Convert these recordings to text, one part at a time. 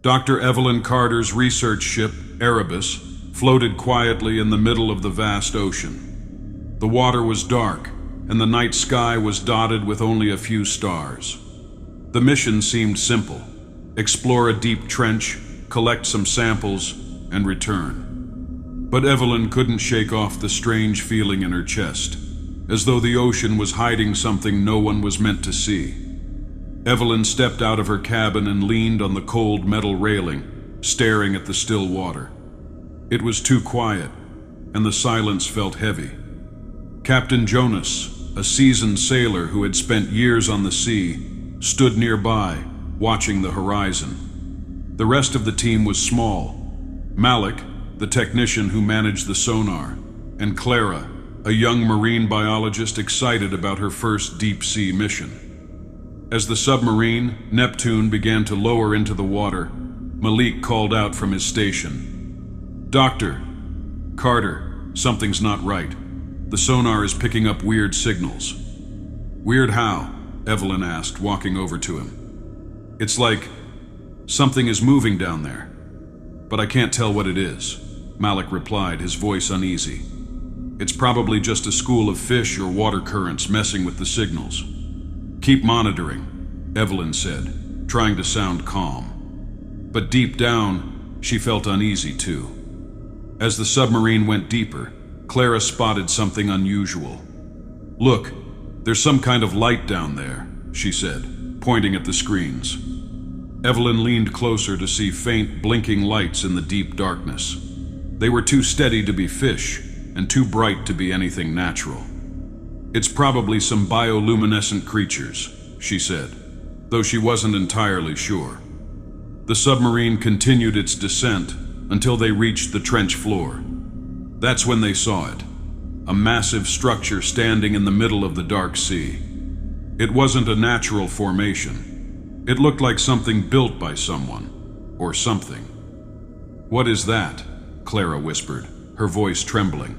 Dr. Evelyn Carter's research ship, Erebus, floated quietly in the middle of the vast ocean. The water was dark, and the night sky was dotted with only a few stars. The mission seemed simple: explore a deep trench, collect some samples, and return. But Evelyn couldn't shake off the strange feeling in her chest, as though the ocean was hiding something no one was meant to see. Evelyn stepped out of her cabin and leaned on the cold metal railing, staring at the still water. It was too quiet, and the silence felt heavy. Captain Jonas, a seasoned sailor who had spent years on the sea, stood nearby, watching the horizon. The rest of the team was small: Malik, the technician who managed the sonar, and Clara, a young marine biologist excited about her first deep-sea mission. As the submarine, Neptune, began to lower into the water, Malik called out from his station. "Doctor, Carter, something's not right. The sonar is picking up weird signals." "Weird how?" Evelyn asked, walking over to him. "It's like something is moving down there, but I can't tell what it is," Malik replied, his voice uneasy. "It's probably just a school of fish or water currents messing with the signals." "Keep monitoring," Evelyn said, trying to sound calm. But deep down, she felt uneasy too. As the submarine went deeper, Clara spotted something unusual. "Look, there's some kind of light down there," she said, pointing at the screens. Evelyn leaned closer to see faint, blinking lights in the deep darkness. They were too steady to be fish, and too bright to be anything natural. "It's probably some bioluminescent creatures," she said, though she wasn't entirely sure. The submarine continued its descent until they reached the trench floor. That's when they saw it: a massive structure standing in the middle of the dark sea. It wasn't a natural formation. It looked like something built by someone, or something. "What is that?" Clara whispered, her voice trembling.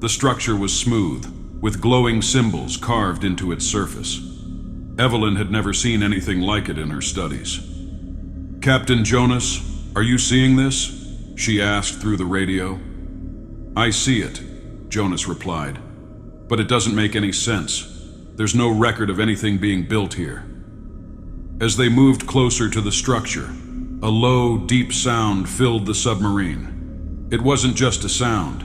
The structure was smooth, with glowing symbols carved into its surface. Evelyn had never seen anything like it in her studies. "Captain Jonas, are you seeing this?" she asked through the radio. "I see it," Jonas replied, "but it doesn't make any sense. There's no record of anything being built here." As they moved closer to the structure, a low, deep sound filled the submarine. It wasn't just a sound.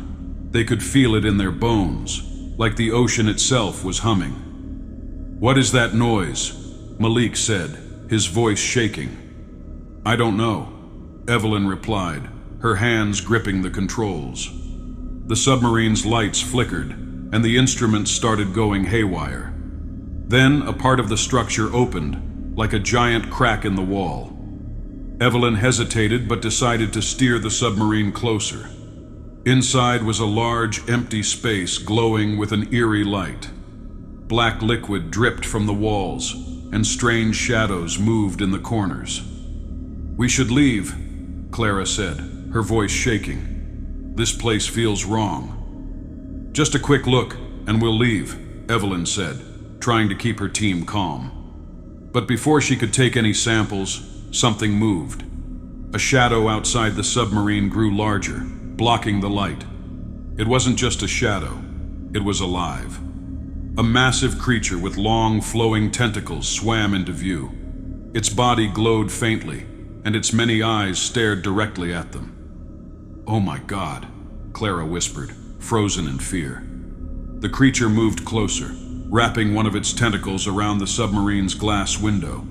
They could feel it in their bones, like the ocean itself was humming. "What is that noise?" Malik said, his voice shaking. "I don't know," Evelyn replied, her hands gripping the controls. The submarine's lights flickered, and the instruments started going haywire. Then a part of the structure opened, like a giant crack in the wall. Evelyn hesitated but decided to steer the submarine closer. Inside was a large, empty space glowing with an eerie light. Black liquid dripped from the walls, and strange shadows moved in the corners. "We should leave," Clara said, her voice shaking. "This place feels wrong." "Just a quick look, and we'll leave," Evelyn said, trying to keep her team calm. But before she could take any samples, something moved. A shadow outside the submarine grew larger, blocking the light. It wasn't just a shadow, it was alive. A massive creature with long, flowing tentacles swam into view. Its body glowed faintly, and its many eyes stared directly at them. "Oh my God," Clara whispered, frozen in fear. The creature moved closer, wrapping one of its tentacles around the submarine's glass window.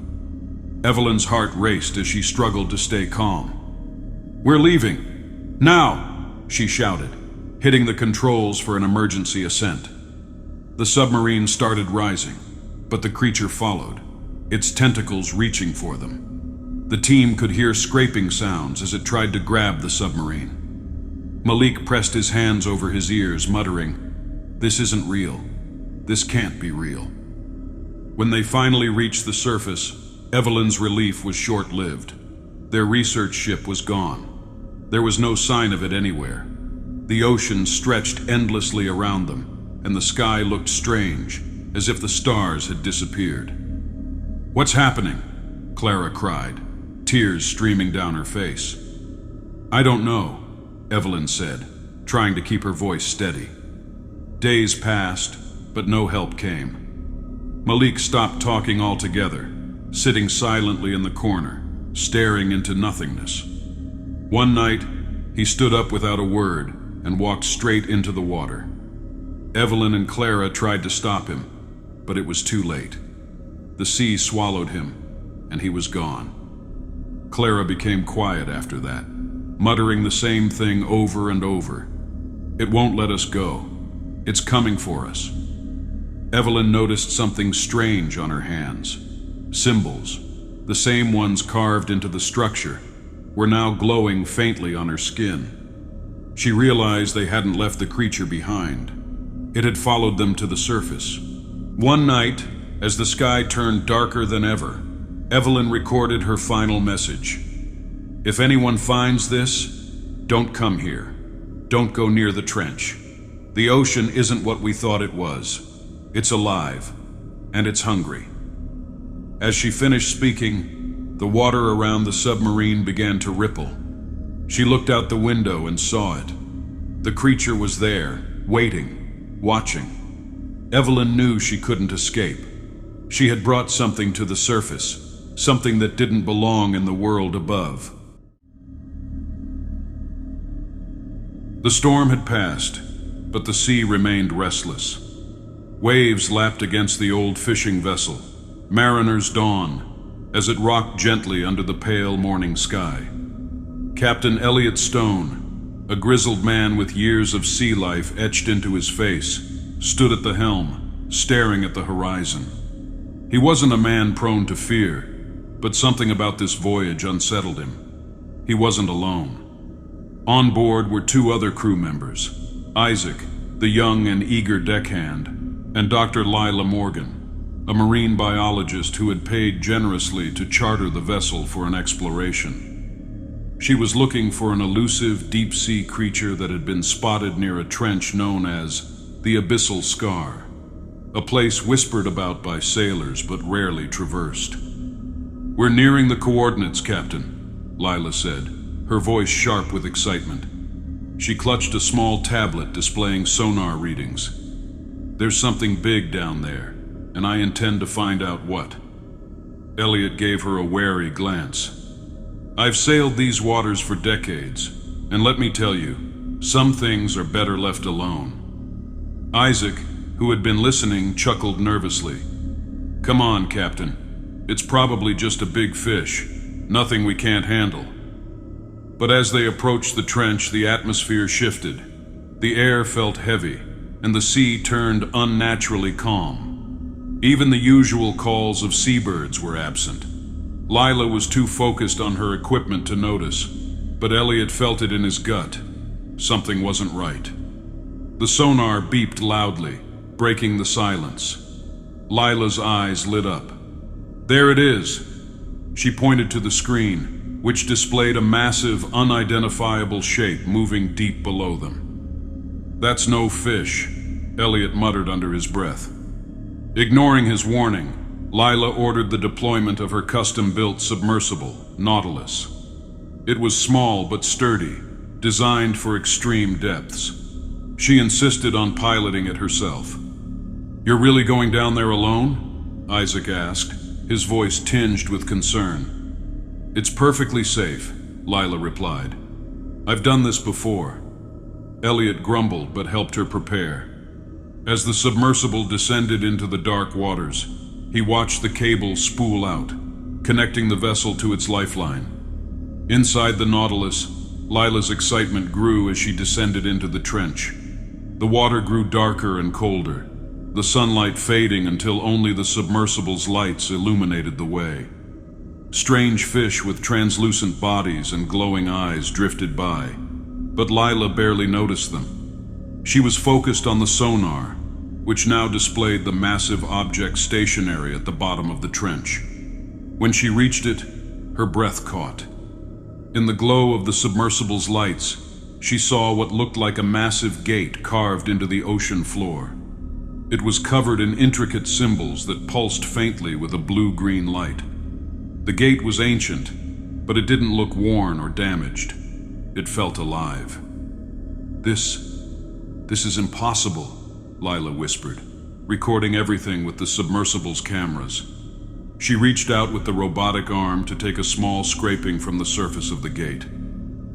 Evelyn's heart raced as she struggled to stay calm. "We're leaving! Now!" she shouted, hitting the controls for an emergency ascent. The submarine started rising, but the creature followed, its tentacles reaching for them. The team could hear scraping sounds as it tried to grab the submarine. Malik pressed his hands over his ears, muttering, "This isn't real. This can't be real." When they finally reached the surface, Evelyn's relief was short-lived. Their research ship was gone. There was no sign of it anywhere. The ocean stretched endlessly around them, and the sky looked strange, as if the stars had disappeared. "What's happening?" Clara cried. tears streaming down her face. "I don't know," Evelyn said, trying to keep her voice steady. Days passed, but no help came. Malik stopped talking altogether, sitting silently in the corner, staring into nothingness. One night, he stood up without a word and walked straight into the water. Evelyn and Clara tried to stop him, but it was too late. The sea swallowed him, and he was gone. Clara became quiet after that, muttering the same thing over and over. "It won't let us go. It's coming for us." Evelyn noticed something strange on her hands. Symbols, the same ones carved into the structure, were now glowing faintly on her skin. She realized they hadn't left the creature behind. It had followed them to the surface. One night, as the sky turned darker than ever, Evelyn recorded her final message. "If anyone finds this, don't come here. Don't go near the trench. The ocean isn't what we thought it was. It's alive, and it's hungry." As she finished speaking, the water around the submarine began to ripple. She looked out the window and saw it. The creature was there, waiting, watching. Evelyn knew she couldn't escape. She had brought something to the surface, something that didn't belong in the world above. The storm had passed, but the sea remained restless. Waves lapped against the old fishing vessel, mariner's dawn, as it rocked gently under the pale morning sky. Captain Elliot Stone, a grizzled man with years of sea life etched into his face, stood at the helm, staring at the horizon. He wasn't a man prone to fear, but something about this voyage unsettled him. He wasn't alone. On board were two other crew members, Isaac, the young and eager deckhand, and Dr. Lila Morgan, a marine biologist who had paid generously to charter the vessel for an exploration. She was looking for an elusive deep-sea creature that had been spotted near a trench known as the Abyssal Scar, a place whispered about by sailors but rarely traversed. "We're nearing the coordinates, Captain," Lila said, her voice sharp with excitement. She clutched a small tablet displaying sonar readings. "There's something big down there, and I intend to find out what." Elliot gave her a wary glance. "I've sailed these waters for decades, and let me tell you, some things are better left alone." Isaac, who had been listening, chuckled nervously. "Come on, Captain. It's probably just a big fish, nothing we can't handle." But as they approached the trench, the atmosphere shifted. The air felt heavy, and the sea turned unnaturally calm. Even the usual calls of seabirds were absent. Lila was too focused on her equipment to notice, but Elliot felt it in his gut. Something wasn't right. The sonar beeped loudly, breaking the silence. Lila's eyes lit up. "There it is!" She pointed to the screen, which displayed a massive, unidentifiable shape moving deep below them. "That's no fish," Elliot muttered under his breath. Ignoring his warning, Lila ordered the deployment of her custom-built submersible, Nautilus. It was small but sturdy, designed for extreme depths. She insisted on piloting it herself. "You're really going down there alone?" Isaac asked, his voice tinged with concern. "It's perfectly safe," Lila replied. "I've done this before." Elliot grumbled but helped her prepare. As the submersible descended into the dark waters, he watched the cable spool out, connecting the vessel to its lifeline. Inside the Nautilus, Lila's excitement grew as she descended into the trench. The water grew darker and colder, the sunlight fading until only the submersible's lights illuminated the way. Strange fish with translucent bodies and glowing eyes drifted by, but Lila barely noticed them. She was focused on the sonar, which now displayed the massive object stationary at the bottom of the trench. When she reached it, her breath caught. In the glow of the submersible's lights, she saw what looked like a massive gate carved into the ocean floor. It was covered in intricate symbols that pulsed faintly with a blue-green light. The gate was ancient, but it didn't look worn or damaged. It felt alive. This is impossible," Lila whispered, recording everything with the submersible's cameras. She reached out with the robotic arm to take a small scraping from the surface of the gate.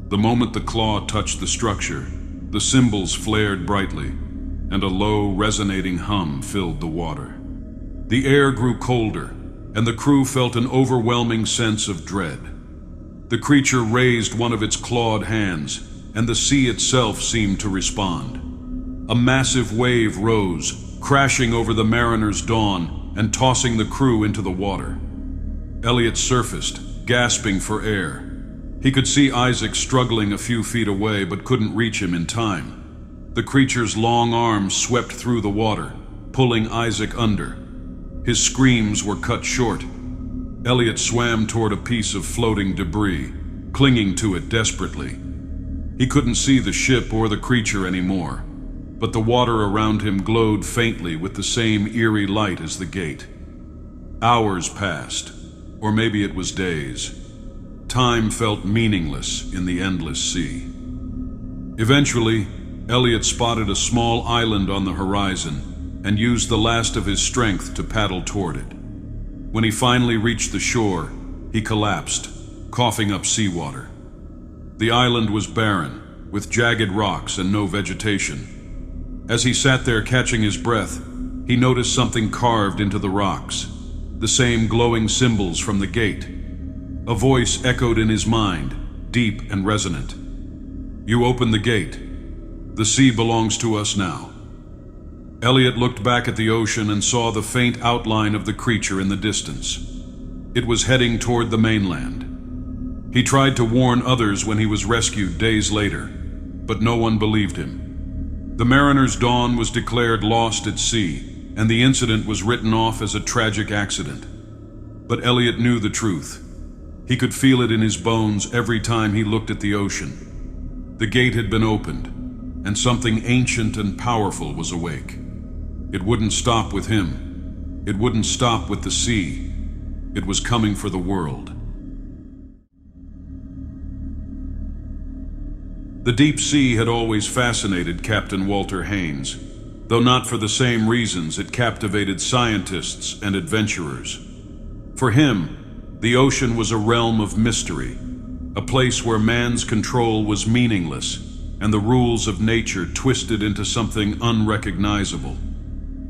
The moment the claw touched the structure, the symbols flared brightly, and a low, resonating hum filled the water. The air grew colder, and the crew felt an overwhelming sense of dread. The creature raised one of its clawed hands, and the sea itself seemed to respond. A massive wave rose, crashing over the mariner's dawn and tossing the crew into the water. Elliot surfaced, gasping for air. He could see Isaac struggling a few feet away, but couldn't reach him in time. The creature's long arms swept through the water, pulling Isaac under. His screams were cut short. Elliot swam toward a piece of floating debris, clinging to it desperately. He couldn't see the ship or the creature anymore, but the water around him glowed faintly with the same eerie light as the gate. Hours passed, or maybe it was days. Time felt meaningless in the endless sea. Eventually, Elliot spotted a small island on the horizon and used the last of his strength to paddle toward it. When he finally reached the shore, he collapsed, coughing up seawater. The island was barren, with jagged rocks and no vegetation. As he sat there catching his breath, he noticed something carved into the rocks, the same glowing symbols from the gate. A voice echoed in his mind, deep and resonant. "You opened the gate. The sea belongs to us now." Elliot looked back at the ocean and saw the faint outline of the creature in the distance. It was heading toward the mainland. He tried to warn others when he was rescued days later, but no one believed him. The mariner's dawn was declared lost at sea, and the incident was written off as a tragic accident. But Elliot knew the truth. He could feel it in his bones every time he looked at the ocean. The gate had been opened, and something ancient and powerful was awake. It wouldn't stop with him. It wouldn't stop with the sea. It was coming for the world. The deep sea had always fascinated Captain Walter Haynes, though not for the same reasons it captivated scientists and adventurers. For him, the ocean was a realm of mystery, a place where man's control was meaningless and the rules of nature twisted into something unrecognizable.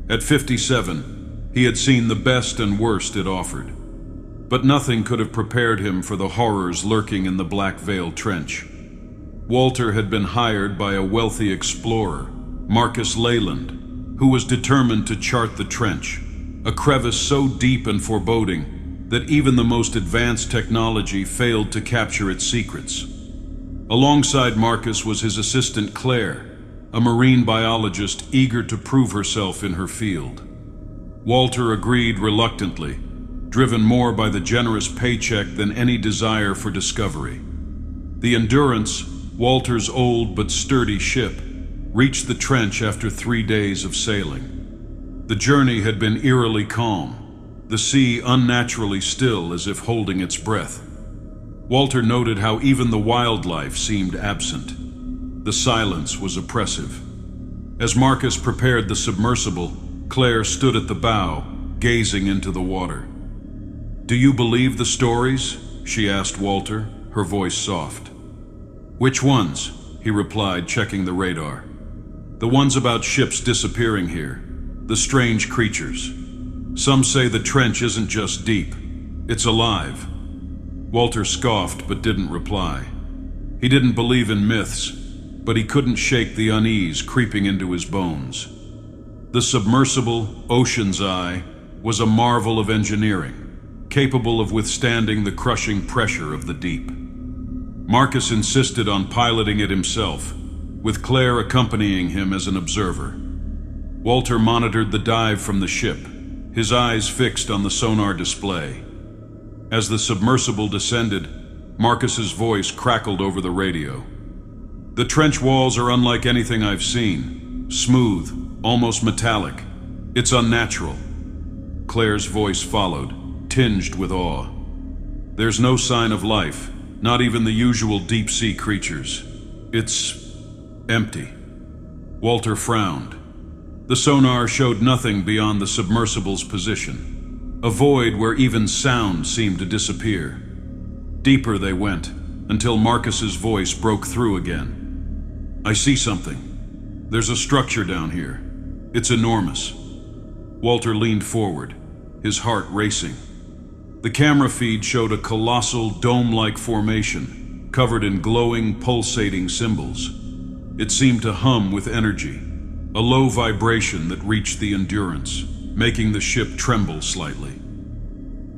At 57, he had seen the best and worst it offered, but nothing could have prepared him for the horrors lurking in the Black Veil Trench. Walter had been hired by a wealthy explorer, Marcus Leyland, who was determined to chart the trench, a crevice so deep and foreboding that even the most advanced technology failed to capture its secrets. Alongside Marcus was his assistant Claire, a marine biologist eager to prove herself in her field. Walter agreed reluctantly, driven more by the generous paycheck than any desire for discovery. The Endurance, Walter's old but sturdy ship, reached the trench after 3 days of sailing. The journey had been eerily calm, the sea unnaturally still as if holding its breath. Walter noted how even the wildlife seemed absent. The silence was oppressive. As Marcus prepared the submersible, Claire stood at the bow, gazing into the water. "Do you believe the stories?" she asked Walter, her voice soft. "Which ones?" he replied, checking the radar. "The ones about ships disappearing here, the strange creatures. Some say the trench isn't just deep, it's alive." Walter scoffed but didn't reply. He didn't believe in myths, but he couldn't shake the unease creeping into his bones. The submersible, Ocean's Eye, was a marvel of engineering, capable of withstanding the crushing pressure of the deep. Marcus insisted on piloting it himself, with Claire accompanying him as an observer. Walter monitored the dive from the ship, his eyes fixed on the sonar display. As the submersible descended, Marcus's voice crackled over the radio. "The trench walls are unlike anything I've seen. Smooth, almost metallic. It's unnatural." Claire's voice followed, tinged with awe. There's no sign of life, not even the usual deep-sea creatures. It's empty. Walter frowned. The sonar showed nothing beyond the submersible's position, a void where even sound seemed to disappear. Deeper they went, until Marcus's voice broke through again. "I see something. There's a structure down here. It's enormous." Walter leaned forward, his heart racing. The camera feed showed a colossal dome-like formation, covered in glowing, pulsating symbols. It seemed to hum with energy, a low vibration that reached the endurance, making the ship tremble slightly.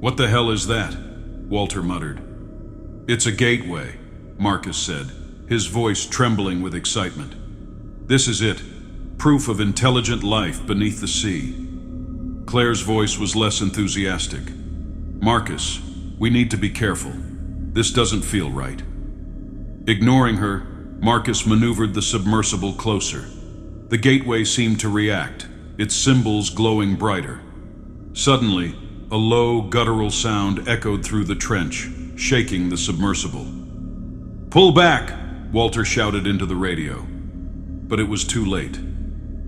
"What the hell is that?" Walter muttered. "It's a gateway," Marcus said, his voice trembling with excitement. "This is it, proof of intelligent life beneath the sea." Claire's voice was less enthusiastic. "Marcus, we need to be careful. This doesn't feel right." Ignoring her, Marcus maneuvered the submersible closer. The gateway seemed to react, its symbols glowing brighter. Suddenly, a low, guttural sound echoed through the trench, shaking the submersible. "Pull back!" Walter shouted into the radio. But it was too late.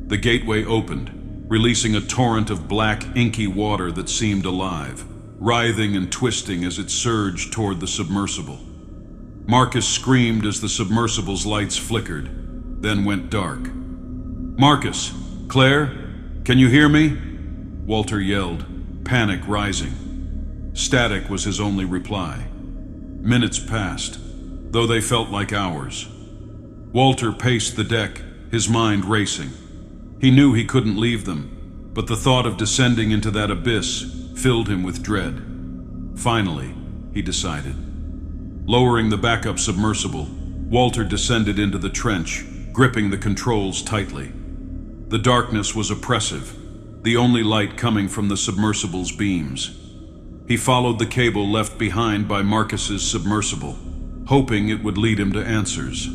The gateway opened, releasing a torrent of black, inky water that seemed alive, writhing and twisting as it surged toward the submersible. Marcus screamed as the submersible's lights flickered, then went dark. "Marcus! Claire! Can you hear me?" Walter yelled, panic rising. Static was his only reply. Minutes passed, though they felt like hours. Walter paced the deck, his mind racing. He knew he couldn't leave them, but the thought of descending into that abyss filled him with dread. Finally, he decided. Lowering the backup submersible, Walter descended into the trench, gripping the controls tightly. The darkness was oppressive, the only light coming from the submersible's beams. He followed the cable left behind by Marcus's submersible, hoping it would lead him to answers.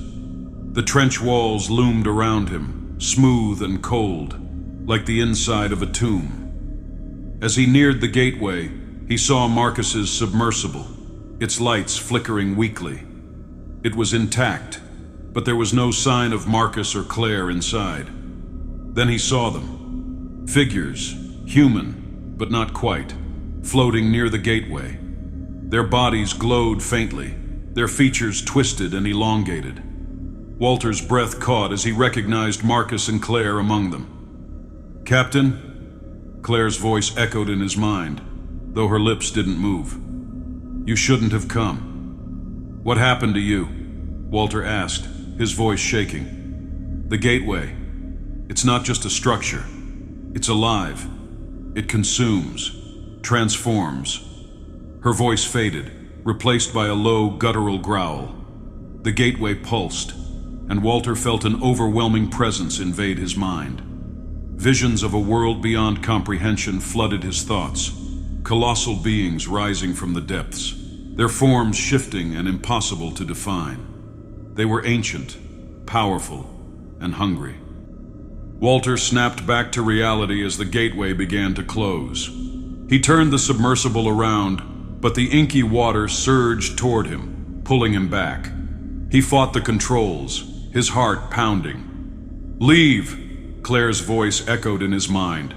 The trench walls loomed around him, smooth and cold, like the inside of a tomb. As he neared the gateway, he saw Marcus's submersible, its lights flickering weakly. It was intact, but there was no sign of Marcus or Claire inside. Then he saw them. Figures, human, but not quite, floating near the gateway. Their bodies glowed faintly, their features twisted and elongated. Walter's breath caught as he recognized Marcus and Claire among them. "Captain?" Claire's voice echoed in his mind, though her lips didn't move. "You shouldn't have come." "What happened to you?" Walter asked, his voice shaking. "The gateway. It's not just a structure. It's alive. It consumes, transforms." Her voice faded, replaced by a low, guttural growl. The gateway pulsed, and Walter felt an overwhelming presence invade his mind. Visions of a world beyond comprehension flooded his thoughts, colossal beings rising from the depths, their forms shifting and impossible to define. They were ancient, powerful, and hungry. Walter snapped back to reality as the gateway began to close. He turned the submersible around, but the inky water surged toward him, pulling him back. He fought the controls, his heart pounding. "Leave!" Claire's voice echoed in his mind.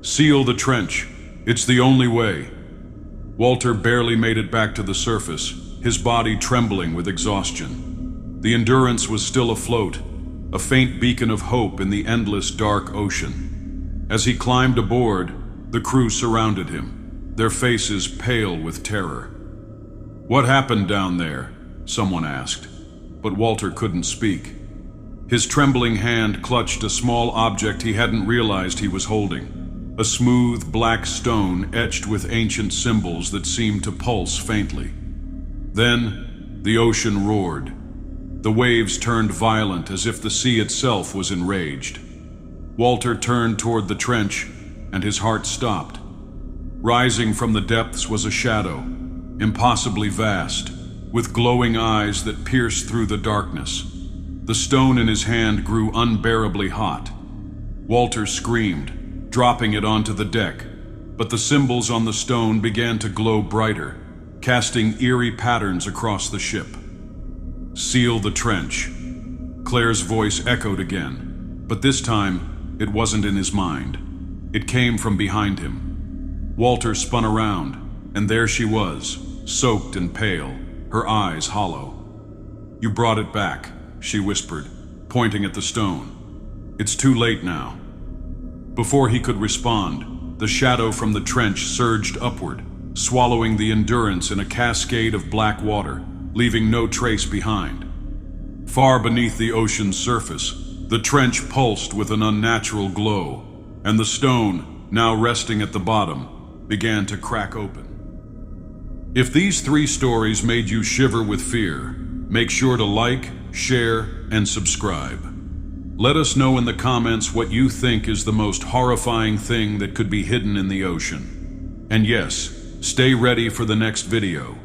"Seal the trench. It's the only way." Walter barely made it back to the surface, his body trembling with exhaustion. The Endurance was still afloat, a faint beacon of hope in the endless dark ocean. As he climbed aboard, the crew surrounded him, their faces pale with terror. "What happened down there?" someone asked, but Walter couldn't speak. His trembling hand clutched a small object he hadn't realized he was holding, a smooth black stone etched with ancient symbols that seemed to pulse faintly. Then, the ocean roared. The waves turned violent as if the sea itself was enraged. Walter turned toward the trench, and his heart stopped. Rising from the depths was a shadow, impossibly vast, with glowing eyes that pierced through the darkness. The stone in his hand grew unbearably hot. Walter screamed, dropping it onto the deck, but the symbols on the stone began to glow brighter. casting eerie patterns across the ship. "Seal the trench." Claire's voice echoed again, but this time it wasn't in his mind. It came from behind him. Walter spun around, and there she was, soaked and pale, her eyes hollow. "You brought it back," she whispered, pointing at the stone. "It's too late now." Before he could respond, the shadow from the trench surged upward, swallowing the Endurance in a cascade of black water, leaving no trace behind. Far beneath the ocean's surface, the trench pulsed with an unnatural glow, and the stone, now resting at the bottom, began to crack open. If these 3 stories made you shiver with fear, make sure to like, share, and subscribe. Let us know in the comments what you think is the most horrifying thing that could be hidden in the ocean. And yes, stay ready for the next video,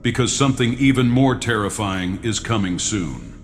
because something even more terrifying is coming soon.